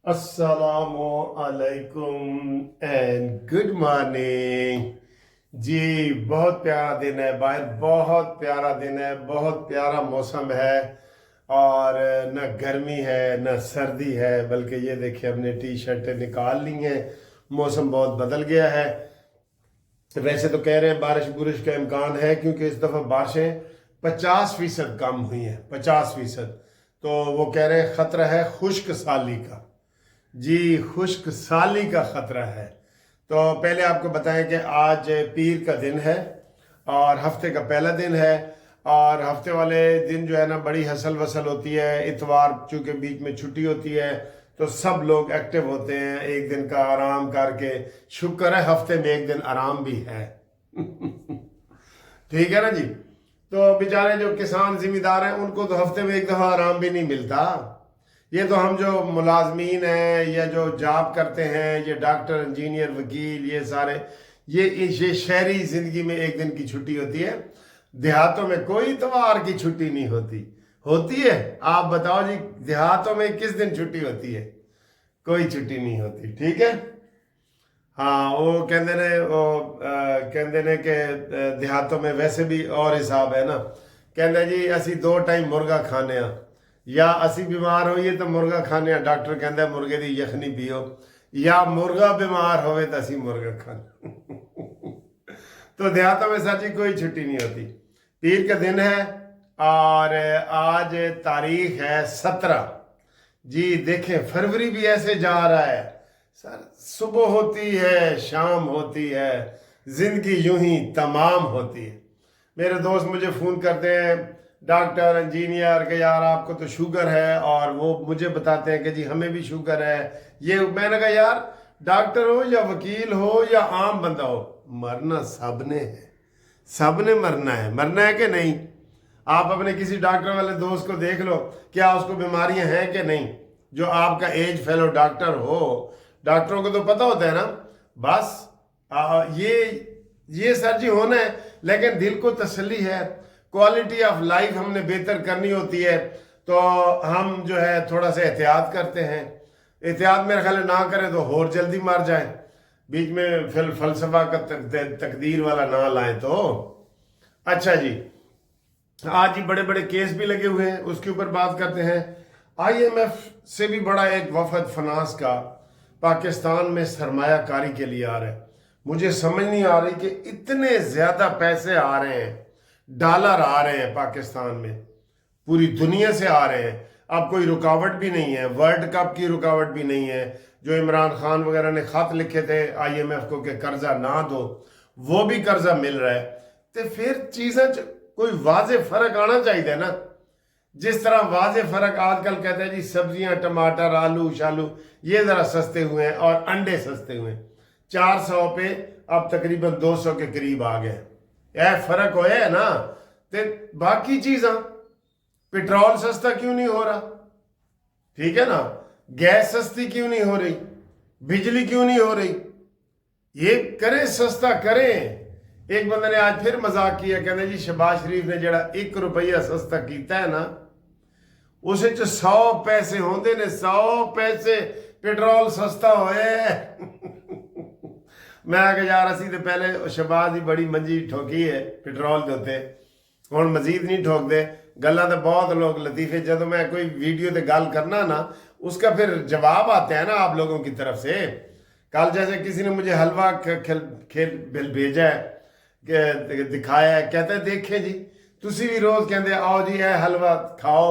अस्सलामु अलैकुम and good morning. जी, बहुत प्यारा दिन है, बाहर बहुत प्यारा दिन है, बहुत प्यारा मौसम है। और न गर्मी है न सर्दी है, बल्कि ये देखिए हमने टी शर्टें निकाल ली हैं। मौसम बहुत बदल गया है। वैसे तो कह रहे हैं बारिश बुरिश का इम्कान है, क्योंकि इस दफ़ा बारिशें 50% कम हुई हैं, 50%। तो वो कह रहे हैं ख़तरा है खुश्क साली का। जी, खुश्क साली का ख़तरा है। तो पहले आपको बताएं कि आज पीर का दिन है और हफ्ते का पहला दिन है। और हफ्ते वाले दिन जो है ना, बड़ी हसल वसल होती है। इतवार चूँकि बीच में छुट्टी होती है तो सब लोग एक्टिव होते हैं, एक दिन का आराम करके। शुक्र है हफ्ते में एक दिन आराम भी है। ठीक है ना जी। तो बेचारे जो किसान जिम्मेदार हैं उनको तो हफ्ते में एक दफ़ा आराम भी नहीं मिलता। ये तो हम जो मुलाजमीन हैं या जो जॉब करते हैं, ये डॉक्टर इंजीनियर वकील, ये सारे ये शहरी ज़िंदगी में एक दिन की छुट्टी होती है। देहातों में कोई इतवार की छुट्टी नहीं होती। होती है? आप बताओ जी, देहातों में किस दिन छुट्टी होती है? कोई छुट्टी नहीं होती। ठीक है। हाँ, वो कहते ने कहते ने कि देहातों में वैसे भी और हिसाब है ना। कहते जी असी 2 टाइम मुर्गा खाने आ, या असी बीमार होइए तो मुर्गा खाने आ, डॉक्टर कहता मुर्गे की यखनी पियो, या मुर्गा बीमार होवे तो असी मुर्गा खाने। तो देहातों में सच्ची कोई छुट्टी नहीं होती। पीर का दिन है और आज तारीख है 17। जी देखें, फरवरी भी ऐसे जा रहा है सर। सुबह होती है, शाम होती है, जिंदगी यूं ही तमाम होती है। मेरे दोस्त मुझे फ़ोन करते हैं, डॉक्टर इंजीनियर, के यार आपको तो शुगर है, और वो मुझे बताते हैं कि जी हमें भी शुगर है। ये मैंने कहा यार, डॉक्टर हो या वकील हो या आम बंदा हो, मरना सब ने है, सब ने मरना है कि नहीं। आप अपने किसी डॉक्टर वाले दोस्त को देख लो, क्या उसको बीमारियां हैं कि नहीं, जो आपका एज फेलो डॉक्टर हो। डॉक्टरों को तो पता होता है ना। बस ये सर जी होना है, लेकिन दिल को तसल्ली है। क्वालिटी ऑफ लाइफ हमने बेहतर करनी होती है, तो हम जो है थोड़ा सा एहतियात करते हैं। एहतियात मेरे ख्याल ना करें तो और जल्दी मर जाए। बीच में फिर फलसफा का तकदीर वाला ना लाएं तो। अच्छा जी, आज ही बड़े बड़े केस भी लगे हुए हैं, उसके ऊपर बात करते हैं। IMF से भी बड़ा एक वफद फनास का पाकिस्तान में सरमायाकारी के लिए आ रहा है। मुझे समझ नहीं आ रही कि इतने ज़्यादा पैसे आ रहे हैं, डॉलर आ रहे हैं पाकिस्तान में, पूरी दुनिया से आ रहे हैं। अब कोई रुकावट भी नहीं है, वर्ल्ड कप की रुकावट भी नहीं है। जो इमरान खान वगैरह ने ख़त लिखे थे IMF को कि कर्जा ना दो, वो भी कर्जा मिल रहा है। तो फिर चीज़ें कोई वाजे फ़र्क आना चाहिए ना। जिस तरह वाजे फ़र्क आजकल कहते हैं जी, सब्जियां, टमाटर, आलू शालू ये ज़रा सस्ते हुए हैं और अंडे सस्ते हुए हैं। 400 पे अब तकरीबन 200 के करीब आ गए। यह फ़र्क होया है ना। तो बाकी चीज़ां, पेट्रोल सस्ता क्यों नहीं हो रहा? ठीक है ना। गैस सस्ती क्यों नहीं हो रही? बिजली क्यों नहीं हो रही? ये करें, सस्ता करें। एक बंदे ने आज फिर मजाक किया, कहते जी शहबाज शरीफ ने जरा 1 रुपया सस्ता किया है ना, उस 100 पैसे होंगे ने, 100 पैसे पेट्रोल सस्ता होए। मैं आगे यार असी तो पहले शहबाज की बड़ी मंजी ठोकी है पेट्रोल के उत्ते, हुण मजीद नहीं ठोकते। गल्लां तो बहुत लोग लतीफे, जब मैं कोई वीडियो ते गल करना ना, उसका फिर जवाब आता है ना आप लोगों की तरफ से। कल जैसे किसी ने मुझे हलवा खेल भेजा है, दिखाया है, कहते देखे जी तुसी भी रोज कहते आओ जी ए हलवा खाओ,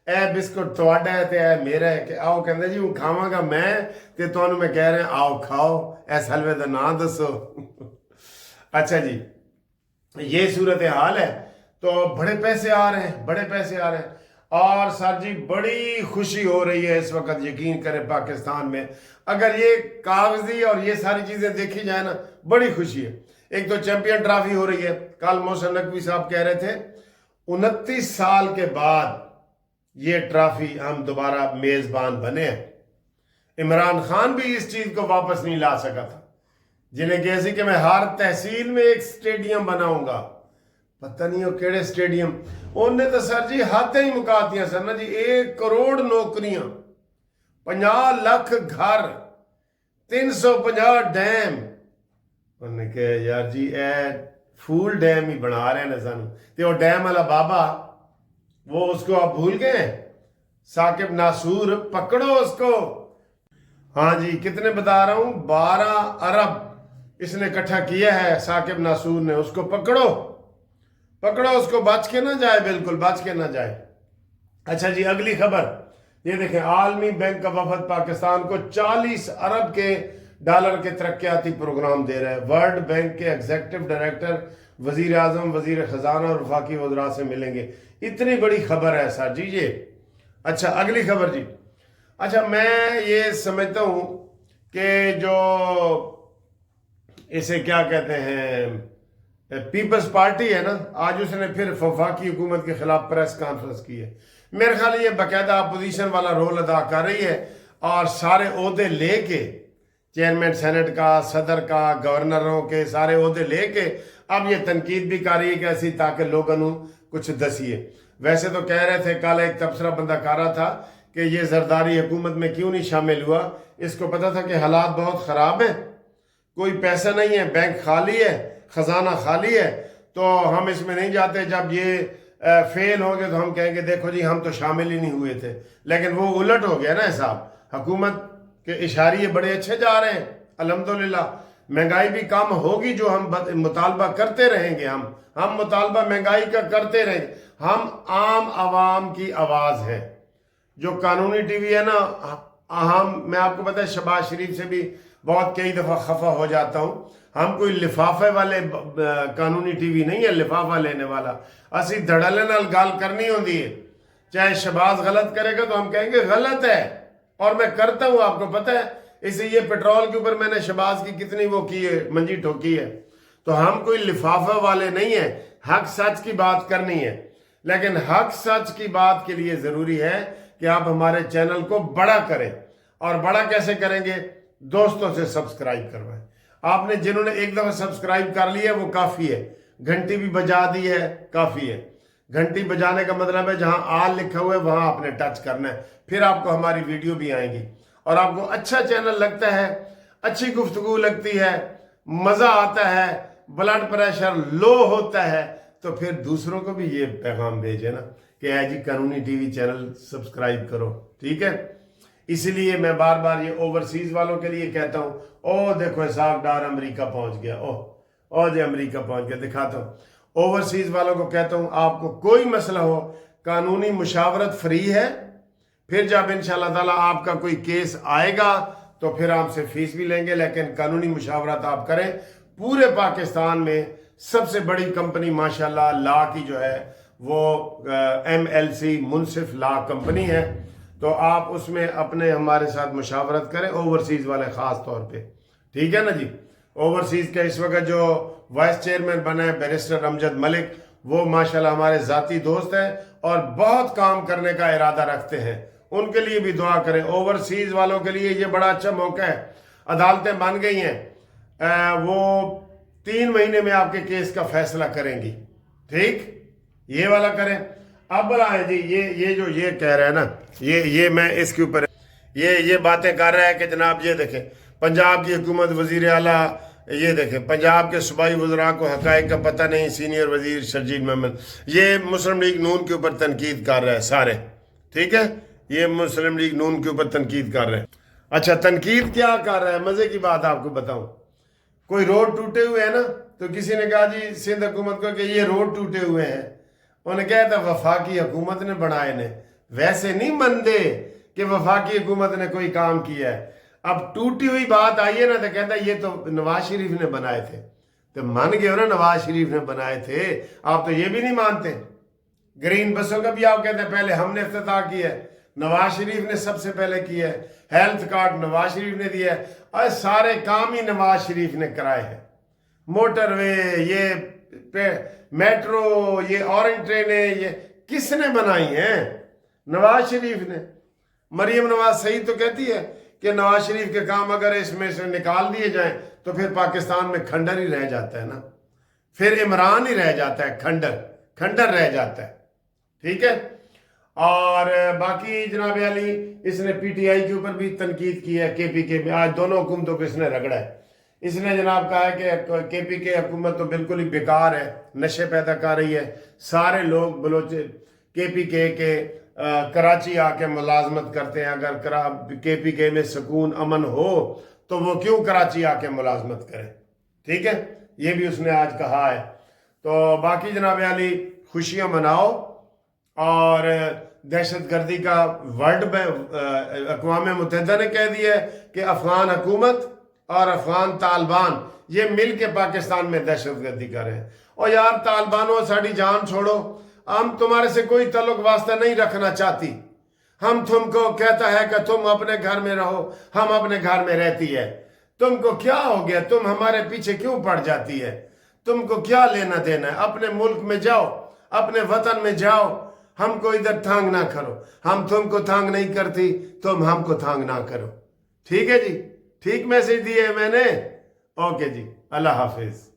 ए बिस्कुट तुहाडा है ते ए मेरा है, कि आओ कहते जी हूँ खावांगा मैं ते तुहानू मैं कह रहा आओ खाओ, इस हलवे का नाम दसो। अच्छा जी, ये सूरत हाल है। तो बड़े पैसे आ रहे हैं, बड़े पैसे आ रहे हैं। और सर जी बड़ी खुशी हो रही है इस वक्त, यकीन करें पाकिस्तान में, अगर ये कागजी और ये सारी चीज़ें देखी जाए ना, बड़ी खुशी है। एक तो चैंपियन ट्रॉफी हो रही है। कल मोहसिन नकवी साहब कह रहे थे 29 साल के बाद ये ट्रॉफी हम दोबारा मेज़बान बने हैं। इमरान खान भी इस चीज़ को वापस नहीं ला सका था, जिन्हें कैसी कि मैं हर तहसील में एक स्टेडियम बनाऊंगा, पता नहीं हो केड़े स्टेडियम। उन्हें तो सर जी हाथे ही मुका दिया सर ना जी। 1 करोड़ नौकरियां 50 ਲੱਖ ਘਰ, 350 ਡੈਮ। ਉਹਨੇ ਕਿਹਾ ਯਾਰ ਜੀ ਇਹ फूल डैम ही बना रहे हैं सानू, तो वो डैम वाला बाबा वो उसको आप भूल गए, साकिब नासूर, पकड़ो उसको। हाँ जी, कितने बता रहा हूं, 12 अरब इसने इकट्ठा किया है साकिब नासूर ने, उसको पकड़ो, पकड़ो उसको, बच के ना जाए, बिल्कुल बच के ना जाए। अच्छा जी, अगली खबर ये देखें, आलमी बैंक का वफद पाकिस्तान को 40 अरब के डॉलर के तरक्याती प्रोग्राम दे रहे हैं। वर्ल्ड बैंक के एग्जीक्यूटिव डायरेक्टर वजीर आजम, वजीर खजाना और वफाकी वज़रा से मिलेंगे। इतनी बड़ी खबर है सर जी ये। अच्छा, अगली खबर जी। अच्छा, मैं ये समझता हूँ कि जो इसे क्या कहते हैं, पीपल्स पार्टी है ना, आज उसने फिर वफाकी हुकूमत के खिलाफ प्रेस कॉन्फ्रेंस की है। मेरे ख्याल ये बाकायदा अपोजिशन वाला रोल अदा कर रही है और सारे ओहदे लेके, चेयरमैन सेनेट का, सदर का, गवर्नरों के सारे ओहदे लेके अब ये तनकीद भी कर रही है कैसी, ताकि लोगों को कुछ दसिए। वैसे तो कह रहे थे, कल एक तबसरा बंदा कर रहा था कि ये जरदारी हुकूमत में क्यों नहीं शामिल हुआ, इसको पता था कि हालात बहुत ख़राब हैं, कोई पैसा नहीं है, बैंक खाली है, ख़जाना खाली है, तो हम इसमें नहीं जाते। जब ये फेल हो गए तो हम कहेंगे देखो जी हम तो शामिल ही नहीं हुए थे। लेकिन वो उलट हो गया ना हिसाब, हुकूमत के इशारे बड़े अच्छे जा रहे हैं अल्हम्दुलिल्लाह। महंगाई भी कम होगी, जो हम मुतालबा करते रहेंगे, हम मुतालबा महंगाई का करते रहेंगे। हम आम आवाम की आवाज़ है। जो कानूनी टीवी है ना, मैं आपको पता है शहबाज शरीफ से भी बहुत कई दफ़ा खफा हो जाता हूँ। हम कोई लिफाफे वाले कानूनी टीवी नहीं है, लिफाफा लेने वाला। असी धड़ल्ले नाल गल करनी होती है, चाहे शहबाज गलत करेगा तो हम कहेंगे गलत है, और मैं करता हूँ, आपको पता है। इसे ये पेट्रोल के ऊपर मैंने शहबाज की कितनी वो की है, मंजी ठोकी है। तो हम कोई लिफाफा वाले नहीं है, हक सच की बात करनी है। लेकिन हक सच की बात के लिए ज़रूरी है कि आप हमारे चैनल को बड़ा करें। और बड़ा कैसे करेंगे, दोस्तों से सब्सक्राइब करवाएं। आपने जिन्होंने एक दफ़ा सब्सक्राइब कर लिया वो काफ़ी है, घंटी भी बजा दी है, काफ़ी है। घंटी बजाने का मतलब है जहां आल लिखा हुआ है वहां आपने टच करना है, फिर आपको हमारी वीडियो भी आएंगी। और आपको अच्छा चैनल लगता है, अच्छी गुफ्तगू लगती है, मज़ा आता है, ब्लड प्रेशर लो होता है, तो फिर दूसरों को भी ये पैगाम भेजे ना कि है जी कानूनी टीवी चैनल सब्सक्राइब करो, ठीक है। इसलिए मैं बार बार ये ओवरसीज़ वालों के लिए कहता हूँ, ओ देखो इसहाक डार अमेरिका पहुँच गया, ओ जी अमेरिका पहुँच गया, दिखाता हूँ। ओवरसीज़ वालों को कहता हूँ, आपको कोई मसला हो, कानूनी मुशावरत फ्री है। फिर जब इंशाअल्लाह ताला आपका कोई केस आएगा तो फिर आपसे फीस भी लेंगे, लेकिन कानूनी मुशावरत आप करें। पूरे पाकिस्तान में सबसे बड़ी कंपनी माशाल्लाह ला की जो है वो MLC मुनसिफ ला कंपनी है, तो आप उसमें अपने हमारे साथ मुशावरत करें, ओवरसीज़ वाले ख़ास तौर पे, ठीक है ना जी। ओवरसीज़ का इस वक्त जो वाइस चेयरमैन बना है बैरिस्टर अमजद मलिक, वो माशाल्लाह हमारे ज़ाती दोस्त हैं और बहुत काम करने का इरादा रखते हैं। उनके लिए भी दुआ करें। ओवरसीज़ वालों के लिए ये बड़ा अच्छा मौका है, अदालतें बन गई हैं, वो 3 महीने में आपके केस का फैसला करेंगी, ठीक, ये वाला करें। अब बोला है जी ये जो ये कह रहे हैं ना, ये मैं इसके ऊपर ये बातें कर रहा है कि जनाब ये देखें पंजाब की हुकूमत, वज़ीर आला, ये देखें पंजाब के सूबाई वज़रा को हक़ाइक़ का पता नहीं, सीनियर वज़ीर शरजील महमद, ये मुस्लिम लीग नून के ऊपर तनकीद कर रहे हैं सारे, ठीक है, ये मुस्लिम लीग नून के ऊपर तनकीद कर रहे हैं। अच्छा, तनकीद क्या कर रहे हैं, मज़े की बात आपको बताऊं, कोई रोड टूटे हुए हैं ना, तो किसी ने कहा जी सिंध हुकूमत को कि ये रोड टूटे हुए हैं, उन्होंने कहा था वफाकी हुकूमत ने बनाए ने, वैसे नहीं मनते कि वफाकी हुकूमत ने कोई काम किया है। अब टूटी हुई बात आई है ना तो कहता है ये तो नवाज शरीफ ने बनाए थे, तो मान गए हो ना नवाज शरीफ ने बनाए थे, आप तो ये भी नहीं मानते। ग्रीन बसों का भी आप कहते हैं पहले हमने इफ्तिताह किया है, नवाज शरीफ ने सबसे पहले किया है, हेल्थ कार्ड नवाज शरीफ ने दिया है, और सारे काम ही नवाज शरीफ ने कराए हैं। मोटरवे, ये मेट्रो, ये ऑरेंज ट्रेनें, ये किसने बनाई हैं? नवाज शरीफ ने। मरियम नवाज सही तो कहती है कि नवाज शरीफ के काम अगर इसमें से निकाल दिए जाएं तो फिर पाकिस्तान में खंडर ही रह जाता है ना, फिर इमरान ही रह जाता है, खंडर रह जाता है, ठीक है। اور باقی جناب علی اس نے پی ٹی آئی کے اوپر بھی تنقید کی ہے، کے پی کے میں آج دونوں حکومتوں کو اس نے رگڑا ہے۔ اس نے جناب کہا ہے کہ کے پی کے حکومت تو بالکل ہی بیکار ہے، نشے پیدا کر رہی ہے، سارے لوگ بلوچ کے پی کے کراچی آ کے ملازمت کرتے ہیں، اگر کے پی کے میں سکون امن ہو تو وہ کیوں کراچی آ کے ملازمت کرے، ٹھیک ہے، یہ بھی اس نے آج کہا ہے۔ تو باقی جناب علی خوشیاں مناؤ، اور دہشت گردی کا اقوام متحدہ نے کہہ دیا ہے کہ افغان حکومت اور افغان طالبان یہ مل کے پاکستان میں دہشت گردی کر رہے ہیں۔ اور یار طالبانوں ساڑی جان چھوڑو، ہم تمہارے سے کوئی تعلق واسطہ نہیں رکھنا چاہتی، ہم تم کو کہتا ہے کہ تم اپنے گھر میں رہو، ہم اپنے گھر میں رہتی ہے، تم کو کیا ہو گیا، تم ہمارے پیچھے کیوں پڑ جاتی ہے، تم کو کیا لینا دینا ہے، اپنے ملک میں جاؤ، اپنے وطن میں جاؤ، ہم کو ادھر تھانگ نہ کرو، ہم تم کو تھانگ نہیں کرتی، تم ہم کو تھانگ نہ کرو، ٹھیک ہے جی، ٹھیک میسج دیے میں نے، اوکے جی، اللہ حافظ۔